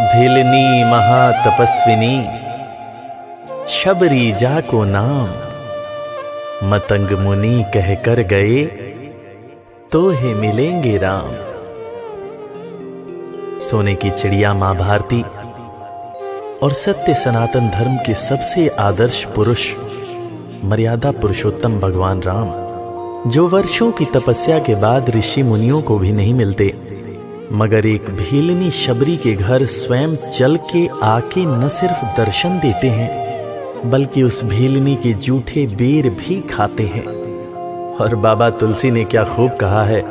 भिलनी महातपस्विनी शबरी जाको नाम, मतंग मुनि कह कर गए तो हे मिलेंगे राम। सोने की चिड़िया मां भारती और सत्य सनातन धर्म के सबसे आदर्श पुरुष मर्यादा पुरुषोत्तम भगवान राम, जो वर्षों की तपस्या के बाद ऋषि मुनियों को भी नहीं मिलते, मगर एक भीलनी शबरी के घर स्वयं चल के आके न सिर्फ दर्शन देते हैं बल्कि उस भीलनी के जूठे बेर भी खाते हैं। और बाबा तुलसी ने क्या खूब कहा है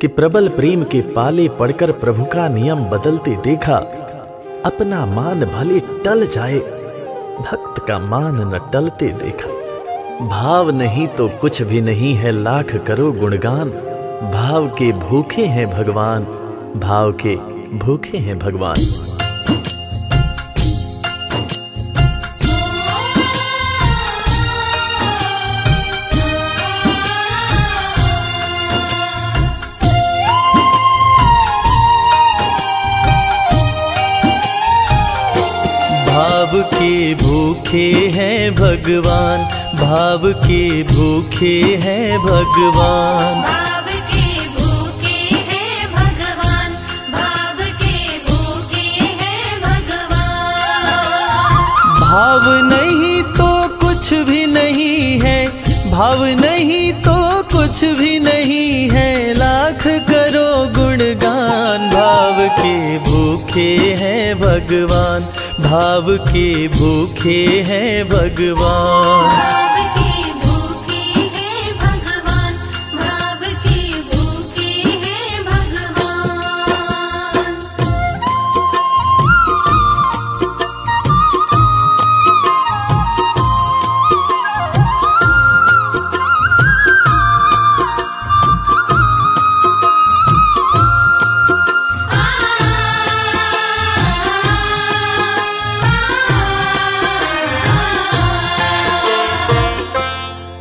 कि प्रबल प्रेम के पाले पड़कर प्रभु का नियम बदलते देखा, अपना मान भले टल जाए भक्त का मान न टलते देखा। भाव नहीं तो कुछ भी नहीं है, लाख करो गुणगान, भाव के भूखे हैं भगवान, भाव के भूखे हैं भगवान। भाव के भूखे हैं भगवान, भाव के भूखे हैं भगवान, भाव के भूखे हैं भगवान, भाव के भूखे हैं भगवान। भाव नहीं तो कुछ भी नहीं है, भाव नहीं तो कुछ भी नहीं है, लाख करो गुणगान। भाव के भूखे हैं भगवान, भाव के भूखे हैं भगवान। भाव के भूखे हैं भगवान, भाव के भूखे हैं भगवान।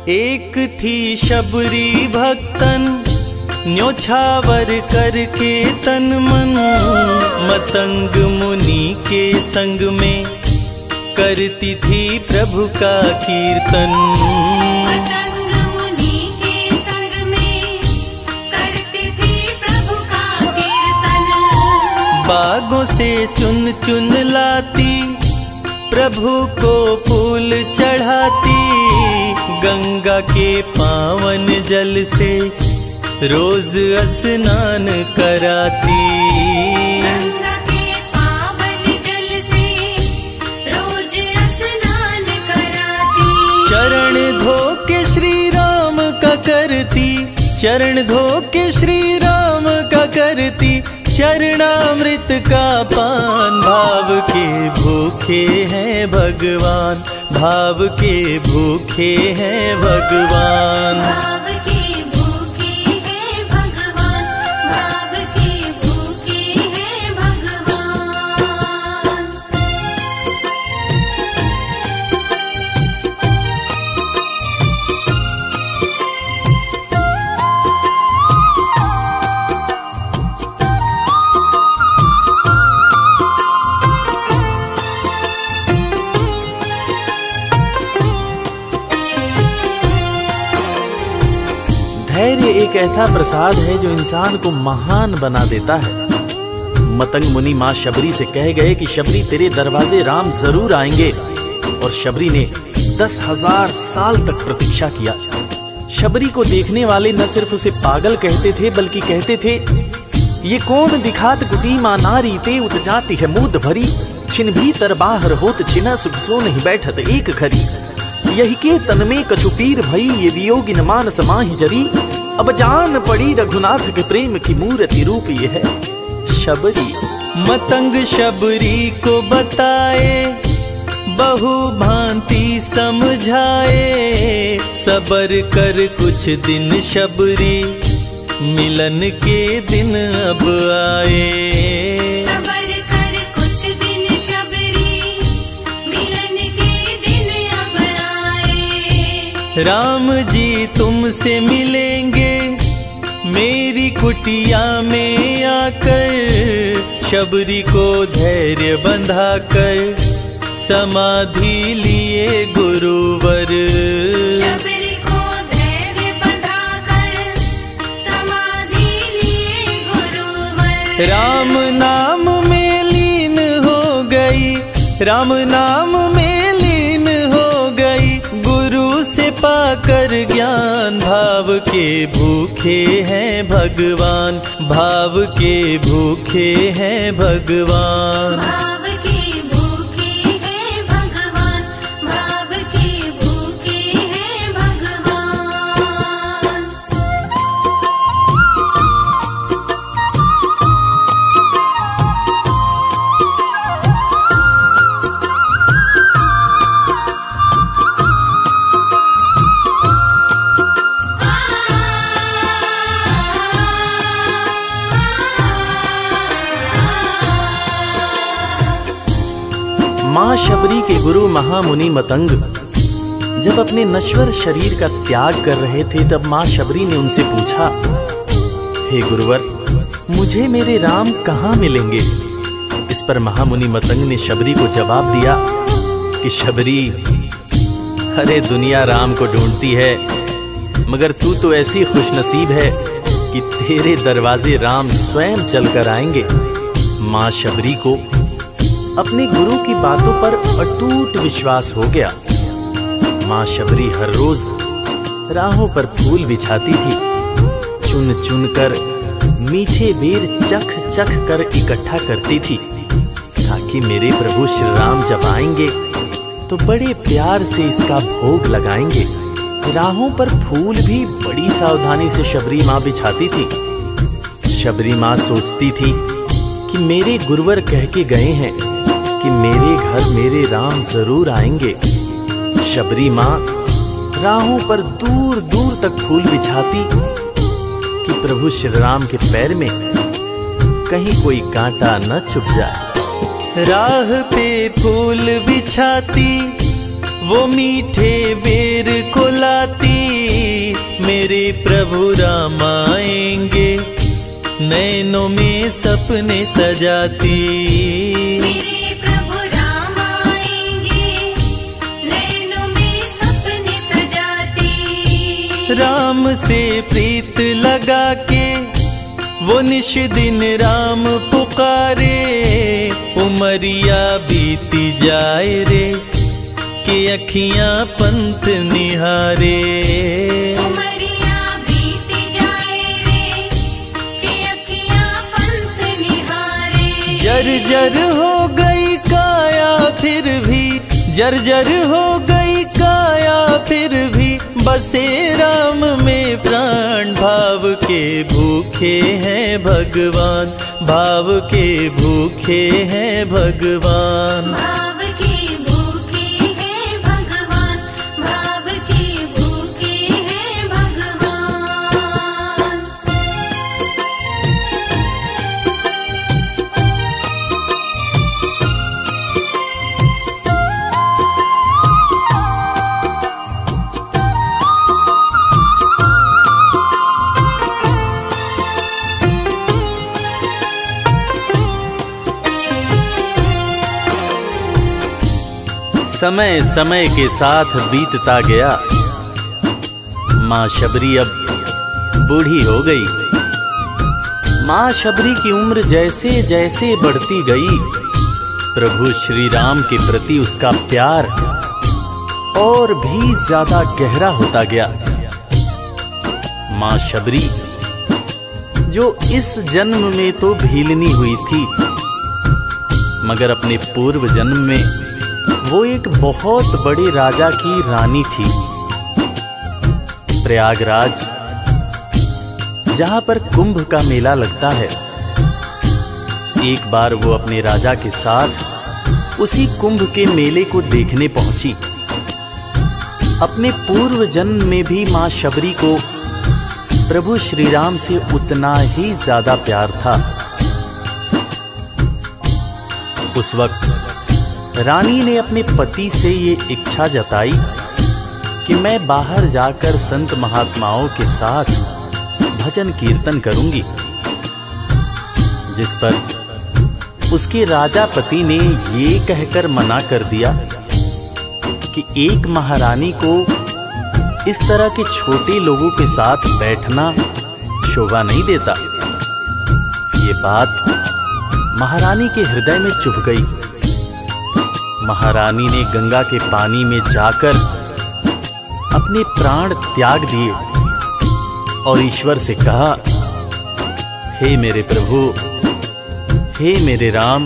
एक थी शबरी भक्तन, न्योछावर करके तन मन, मतंग मुनि के संग में करती थी प्रभु का कीर्तन। मतंग मुनि के संग में करती थी प्रभु का कीर्तन। बागों से चुन चुन लाती, प्रभु को फूल चढ़ाती, गंगा के पावन जल से रोज स्नान कराती। गंगा के पावन जल से रोज स्नान कराती। चरण धो के श्री राम का करती, चरण धो के श्री राम का करती, चरणामृत का पान। भाव के भूखे हैं भगवान, भाव के भूखे हैं भगवान। भाव के भूखे हैं भगवान, भाव के भूखे हैं भगवान। धैर्य एक ऐसा प्रसाद है जो इंसान को महान बना देता है। मतंग मुनि मां शबरी से कह गए कि शबरी तेरे दरवाजे राम जरूर आएंगे, और शबरी ने 10,000 साल तक प्रतीक्षा किया। शबरी को देखने वाले न सिर्फ उसे पागल कहते थे बल्कि कहते थे, ये कौन दिखात कुटी मां नारी ते उत जाती है मूद भरी, छिन भीतर बाहर होत छिना सुख सो नहीं बैठत एक घड़ी, यही के तन में कछुपीर भई ये वियोगिन मानस माहि जरी, अब जान पड़ी रघुनाथ के प्रेम की मूर्ति रूप ये है शबरी। मतंग शबरी को बताए, बहु भांति समझाए, सबर कर कुछ दिन शबरी, मिलन के दिन अब आए। सबर कर कुछ दिन शबरी, मिलन के दिन अब आए। राम जी तुमसे मिलेंगे, मेरी कुटिया में आकर शबरी को धैर्य बंधा कर समाधि लिए गुरुवर। शबरी को धैर्य बंधाकर समाधि लिए गुरुवर। राम नाम में लीन हो गई, राम नाम में लीन हो गई, गुरु से पाकर ज्ञान। भाव के भूखे हैं भगवान, भाव के भूखे हैं भगवान। भाव के भूखे हैं भगवान, भाव के भूखे हैं भगवान। माँ शबरी के गुरु महामुनि मतंग जब अपने नश्वर शरीर का त्याग कर रहे थे, तब माँ शबरी ने उनसे पूछा, हे गुरुवर, मुझे मेरे राम कहाँ मिलेंगे? इस पर महामुनि मतंग ने शबरी को जवाब दिया कि शबरी, अरे दुनिया राम को ढूंढती है, मगर तू तो ऐसी खुशनसीब है कि तेरे दरवाजे राम स्वयं चलकर आएंगे। माँ शबरी को अपने गुरु की बातों पर अटूट विश्वास हो गया। माँ शबरी हर रोज राहों पर फूल बिछाती थी, चुन चुन कर मीठे बेर चख चख कर इकट्ठा करती थी, ताकि मेरे प्रभु श्री राम जब आएंगे तो बड़े प्यार से इसका भोग लगाएंगे। राहों पर फूल भी बड़ी सावधानी से शबरी माँ बिछाती थी। शबरी माँ सोचती थी कि मेरे गुरुवर कह के गए हैं कि मेरे घर मेरे राम जरूर आएंगे। शबरी माँ राहों पर दूर दूर तक फूल बिछाती कि प्रभु श्री राम के पैर में कहीं कोई कांटा न चुभ जाए। राह पे फूल बिछाती, वो मीठे बेर को लाती, मेरे प्रभु राम आएंगे, नैनों में सपने सजाती। मेरे प्रभु राम आएंगे, नैनों में सपने सजाती। राम से प्रीत लगा के वो निश दिन राम पुकारे, उमरिया बीती जाए रे कि अखियां पंथ निहारे। उमरिया बीती जाए रे कि अखियां पंथ निहारे। जर्जर हो गई काया फिर भी, जर्जर हो गई काया फिर भी, बसे राम में प्राण। भाव के भूखे हैं भगवान, भाव के भूखे हैं भगवान। भाव के भूखे हैं भगवान, भाव के भूखे हैं भगवान। समय समय के साथ बीतता गया। माँ शबरी अब बूढ़ी हो गई। माँ शबरी की उम्र जैसे जैसे बढ़ती गई, प्रभु श्री राम के प्रति उसका प्यार और भी ज्यादा गहरा होता गया। माँ शबरी जो इस जन्म में तो भीलनी हुई थी, मगर अपने पूर्व जन्म में वो एक बहुत बड़े राजा की रानी थी। प्रयागराज, जहां पर कुंभ का मेला लगता है, एक बार वो अपने राजा के साथ उसी कुंभ के मेले को देखने पहुंची। अपने पूर्व जन्म में भी मां शबरी को प्रभु श्री राम से उतना ही ज्यादा प्यार था। उस वक्त रानी ने अपने पति से ये इच्छा जताई कि मैं बाहर जाकर संत महात्माओं के साथ भजन कीर्तन करूंगी, जिस पर उसके राजा पति ने ये कहकर मना कर दिया कि एक महारानी को इस तरह के छोटे लोगों के साथ बैठना शोभा नहीं देता। ये बात महारानी के हृदय में चुभ गई। महारानी ने गंगा के पानी में जाकर अपने प्राण त्याग दिए और ईश्वर से कहा, हे मेरे प्रभु, हे मेरे राम,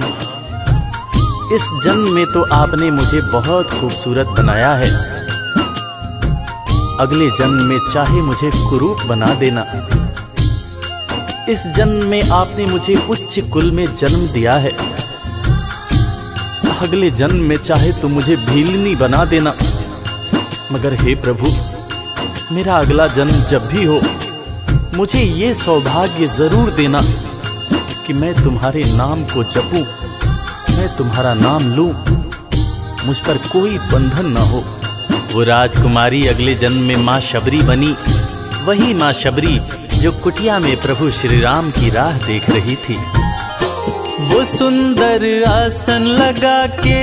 इस जन्म में तो आपने मुझे बहुत खूबसूरत बनाया है, अगले जन्म में चाहे मुझे कुरूप बना देना। इस जन्म में आपने मुझे उच्च कुल में जन्म दिया है, अगले जन्म में चाहे तो मुझे भीलनी बना देना, मगर हे प्रभु, मेरा अगला जन्म जब भी हो मुझे ये सौभाग्य जरूर देना कि मैं तुम्हारे नाम को जपूं, मैं तुम्हारा नाम लूं, मुझ पर कोई बंधन न हो। वो राजकुमारी अगले जन्म में माँ शबरी बनी, वही माँ शबरी जो कुटिया में प्रभु श्री राम की राह देख रही थी। वो सुंदर आसन लगा के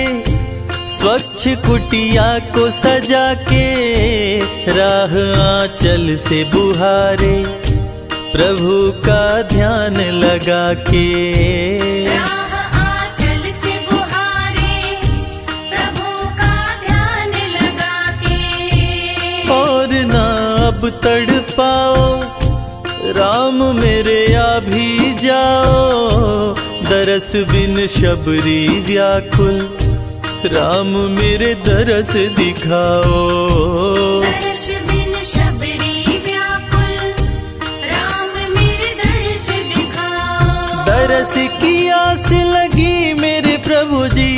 स्वच्छ कुटिया को सजा के राह आंचल से बुहारे प्रभु का ध्यान लगा के। राह आंचल से बुहारे प्रभु का ध्यान लगा के। और ना अब तड़पाओ राम मेरे, आ भी जाओ दरस बिन शबरी व्याकुल, राम मेरे दरस दिखाओ। दर्श बिन शबरी व्याकुल, राम मेरे दर्श दिखाओ। दरस की आस लगी मेरे प्रभु जी,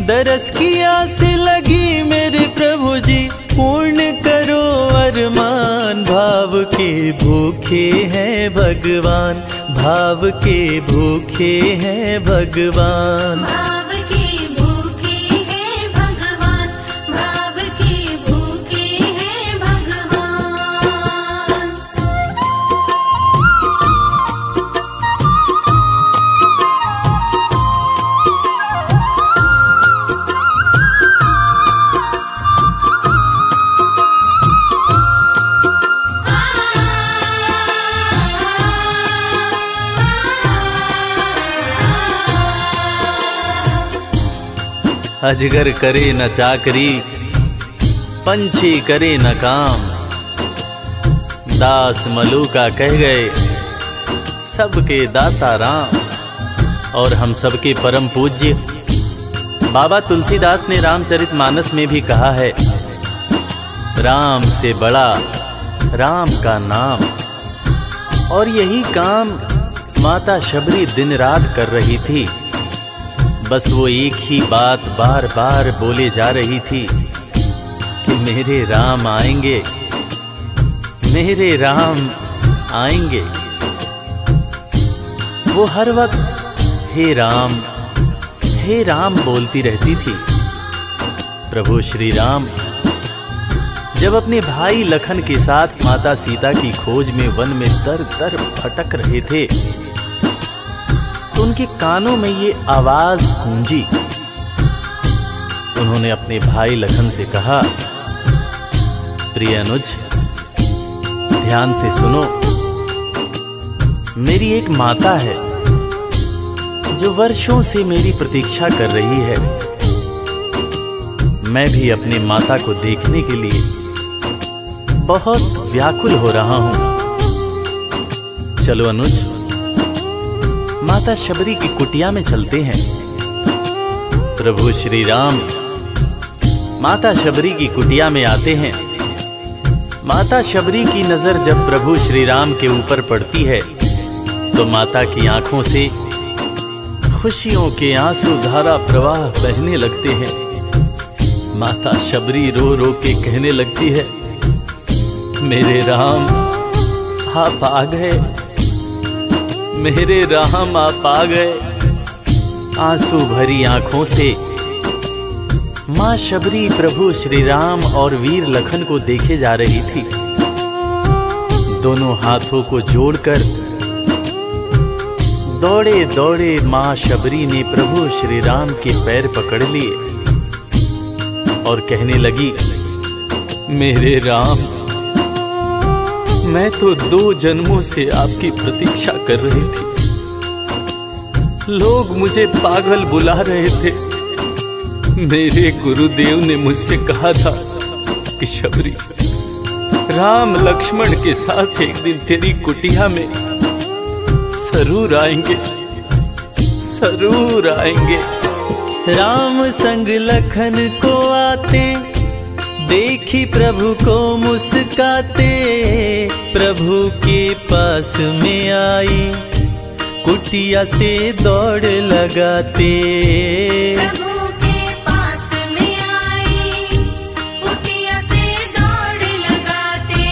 दरस की आस लगी मेरे प्रभु जी, पूर्ण करो अरमान। भाव के भूखे हैं भगवान, भाव के भूखे हैं भगवान। भाव के भूखे हैं भगवान, भाव के भूखे हैं भगवान। अजगर करे न चाकरी, पंछी करे न काम, दास मलूका कह गए सबके दाता राम। और हम सबके परम पूज्य बाबा तुलसीदास ने रामचरितमानस में भी कहा है, राम से बड़ा राम का नाम। और यही काम माता शबरी दिन रात कर रही थी। बस वो एक ही बात बार बार बोले जा रही थी कि मेरे राम आएंगे, मेरे राम आएंगे। वो हर वक्त हे राम बोलती रहती थी। प्रभु श्री राम जब अपने भाई लखन के साथ माता सीता की खोज में वन में दर दर भटक रहे थे, उनके कानों में ये आवाज गूंजी। उन्होंने अपने भाई लखन से कहा, प्रिय अनुज, ध्यान से सुनो। मेरी एक माता है जो वर्षों से मेरी प्रतीक्षा कर रही है। मैं भी अपनी माता को देखने के लिए बहुत व्याकुल हो रहा हूं। चलो अनुज, माता शबरी की कुटिया में चलते हैं। प्रभु श्री राम माता शबरी की कुटिया में आते हैं। माता शबरी की नजर जब प्रभु श्री राम के ऊपर पड़ती है तो माता की आंखों से खुशियों के आंसू धारा प्रवाह बहने लगते हैं। माता शबरी रो रो के कहने लगती है, मेरे राम आप आ गए, मेरे राम आप आ गए। आंसू भरी आंखों से मां शबरी प्रभु श्री राम और वीर लखन को देखे जा रही थी। दोनों हाथों को जोड़कर दौड़े दौड़े माँ शबरी ने प्रभु श्री राम के पैर पकड़ लिए और कहने लगी, मेरे राम, मैं तो 2 जन्मों से आपकी प्रतीक्षा कर रही थी। लोग मुझे पागल बुला रहे थे। मेरे गुरुदेव ने मुझसे कहा था कि शबरी, राम लक्ष्मण के साथ एक दिन तेरी कुटिया में जरूर आएंगे, जरूर आएंगे। राम संग लखन को आते देखी प्रभु को मुस्काते, प्रभु के पास में आई कुटिया से दौड़ लगाते। प्रभु के पास में आई कुटिया से दौड़ लगाते।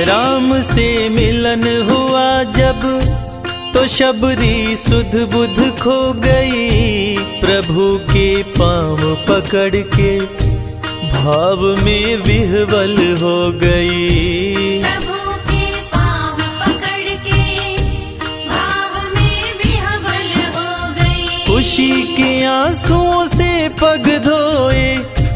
राम से मिलन हुआ जब तो शबरी सुध बुध खो गई, प्रभु के पाँव पकड़ के भाव में विह्वल हो गई। प्रभु के पाँव पकड़ के भाव में विह्वल हो गई। खुशी के आंसुओं से पग धोए,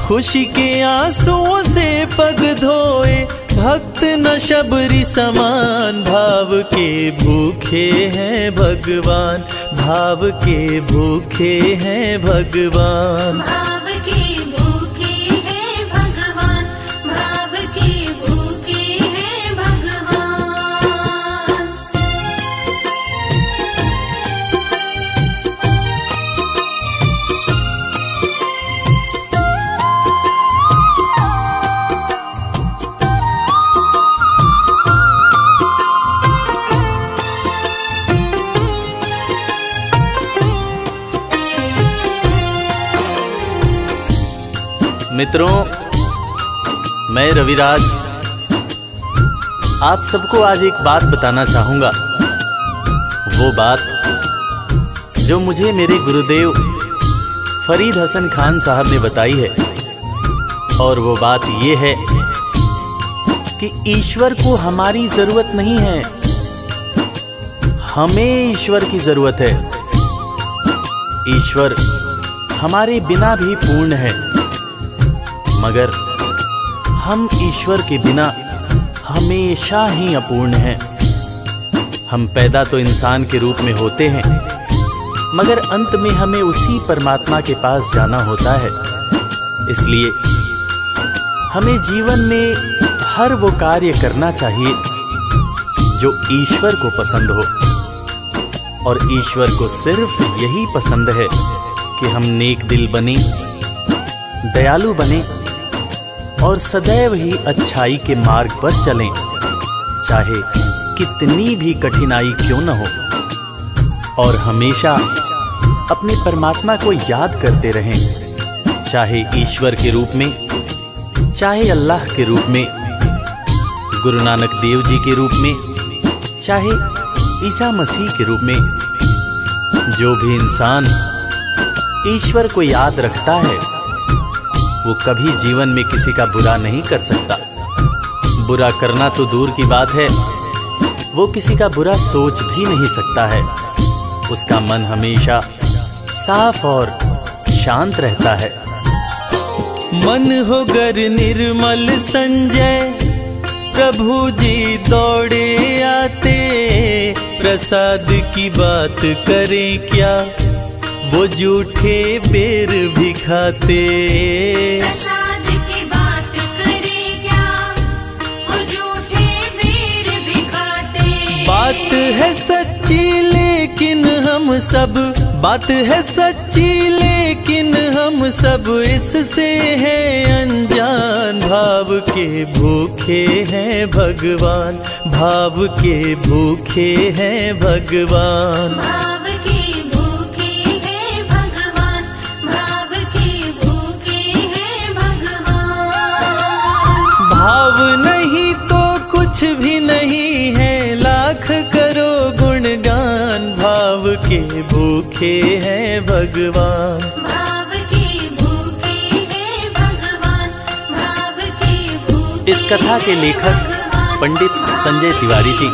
खुशी के आंसुओं से पग धोए, भक्त न शबरी समान, भाव के भूखे हैं भगवान, भाव के भूखे हैं भगवान। भाव के भूखे हैं भगवान, भाव के भूखे हैं भगवान। मित्रों, मैं रविराज आप सबको आज एक बात बताना चाहूंगा। वो बात जो मुझे मेरे गुरुदेव फरीद हसन खान साहब ने बताई है, और वो बात ये है कि ईश्वर को हमारी जरूरत नहीं है, हमें ईश्वर की जरूरत है। ईश्वर हमारे बिना भी पूर्ण है, मगर हम ईश्वर के बिना हमेशा ही अपूर्ण हैं। हम पैदा तो इंसान के रूप में होते हैं, मगर अंत में हमें उसी परमात्मा के पास जाना होता है। इसलिए हमें जीवन में हर वो कार्य करना चाहिए जो ईश्वर को पसंद हो, और ईश्वर को सिर्फ यही पसंद है कि हम नेक दिल बने, दयालु बने और सदैव ही अच्छाई के मार्ग पर चलें, चाहे कितनी भी कठिनाई क्यों न हो, और हमेशा अपने परमात्मा को याद करते रहें, चाहे ईश्वर के रूप में, चाहे अल्लाह के रूप में, गुरु नानक देव जी के रूप में, चाहे ईसा मसीह के रूप में। जो भी इंसान ईश्वर को याद रखता है वो कभी जीवन में किसी का बुरा नहीं कर सकता। बुरा करना तो दूर की बात है, वो किसी का बुरा सोच भी नहीं सकता है। उसका मन हमेशा साफ और शांत रहता है। मन हो गर निर्मल संजय, प्रभु जी दौड़े आते, प्रसाद की बात करें क्या, वो झूठे बेर भी खाते। प्रसाद की बात करें क्या, वो झूठे बेर भी खाते। बात है सच्ची लेकिन हम सब, बात है सच्ची लेकिन हम सब इससे हैं अनजान। भाव के भूखे हैं भगवान, भाव के भूखे हैं भगवान। भाव के भूखे हैं भगवान, भाव के भूखे हैं भगवान। भाव नहीं तो कुछ भी नहीं है, लाख करो गुणगान। भाव के भूखे हैं भगवान, भाव के भूखे हैं भगवान, भाव के भूखे। इस कथा के लेखक पंडित संजय तिवारी जी,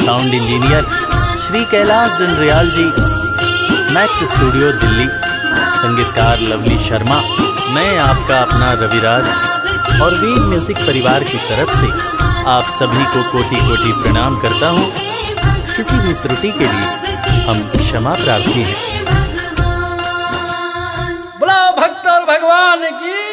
साउंड इंजीनियर श्री कैलाश डंडरियाल जी, मैक्स स्टूडियो दिल्ली। संगीतकार लवली शर्मा। मैं आपका अपना रविराज और वीर म्यूजिक परिवार की तरफ से आप सभी को कोटि कोटि प्रणाम करता हूँ। किसी भी त्रुटि के लिए हम क्षमा प्रार्थी हैं। बोला भक्त और भगवान की